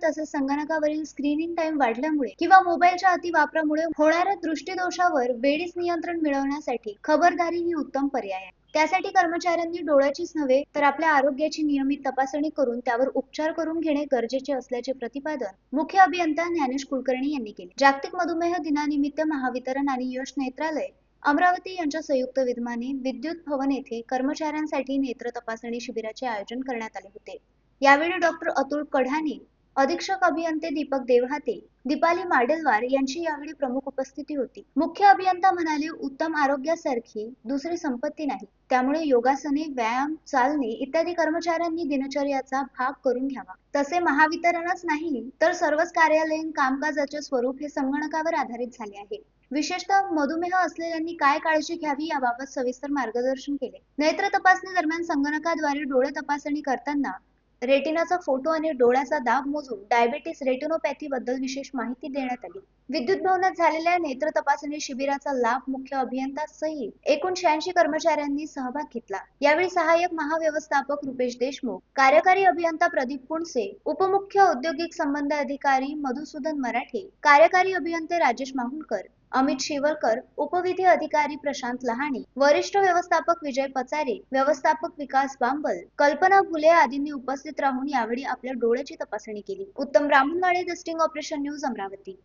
तसेच संगणकावरील screening time वाढल्यामुळे किंवा मोबाईलच्या अतिवापरामुळे होणाऱ्या दृष्टीदोषावर वेळीच नियंत्रण मिळवण्यासाठी खबरदारी ही उत्तम पर्याय आहे। त्यासाठी कर्मचाऱ्यांनी डोळ्याचीच नव्हे तर आपल्या आरोग्याची नियमित तपासणी करून त्यावर उपचार करून घेणे गरजेचे असल्याचे प्रतिपादन मुख्य अभियंता ज्ञानेश कुलकर्णी यांनी केले। जागतिक मधुमेह दिनानिमित्त महावितरण आणि यश नेत्रालय अमरावती यांच्या संयुक्त विद्यमाने विद्युत भवन येथे कर्मचाऱ्यांसाठी नेत्र तपासणी शिबिराचे आयोजन करण्यात आले होते। यावेळी डॉक्टर अतुल कढाणे, अधीक्षक अभियंते दीपक देवहाते, दीपाली माडेलवार यांची यावेळी प्रमुख उपस्थिती होती। मुख्य अभियंता म्हणाले, उत्तम आरोग्यासारखी दुसरी संपत्ती नाही, त्यामुळे योगासने, व्यायाम, चालणे इत्यादी कर्मचाऱ्यांनी दिनचर्याचा भाग करून घ्यावा। तसे महावितरणच नाही तर सर्वच कार्यालयीन कामकाजाचे स्वरूप हे संगणकावर आधारित झाले आहे। विशेषतः मधुमेह असलेल्यांनी काय काळजी घ्यावी याबाबत सविस्तर मार्गदर्शन केले। नेत्र तपासणी दरम्यान संगणकाद्वारे डोळे तपासणी करताना रेटिनाचा फोटो आणि डोळ्याचा दाब मोजून डायबेटिस रेटिनोपॅथी बद्दल विशेष माहिती देण्यात आली। विद्युत भवनात झालेल्या नेत्र तपासणी शिबिराचा लाभ मुख्य अभियंता सहित एकूण 86 कर्मचाऱ्यांनी सहभाग घेतला। यावेळी सहाय्यक महाव्यवस्थापक रुपेश देशमुख, कार्यकारी अभियंता प्रदीप पुणसे, उपमुख्य औद्योगिक संबंध अधिकारी मधुसूदन मराठे, कार्यकारी अभियंते राजेश माहुलकर, अमित शिवरकर, उपविधी अधिकारी प्रशांत लहाणे, वरिष्ठ व्यवस्थापक विजय पचारे, व्यवस्थापक विकास बांबल, कल्पना फुले आदींनी उपस्थित राहून यावेळी आपल्या डोळ्याची तपासणी केली। Uttam Brahmanwade, the sting operation news, Amravati.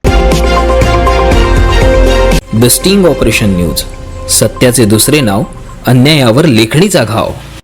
The sting operation news, सत्याचे दुसरे नाव, अन्यायावर लेखणीचा घाव।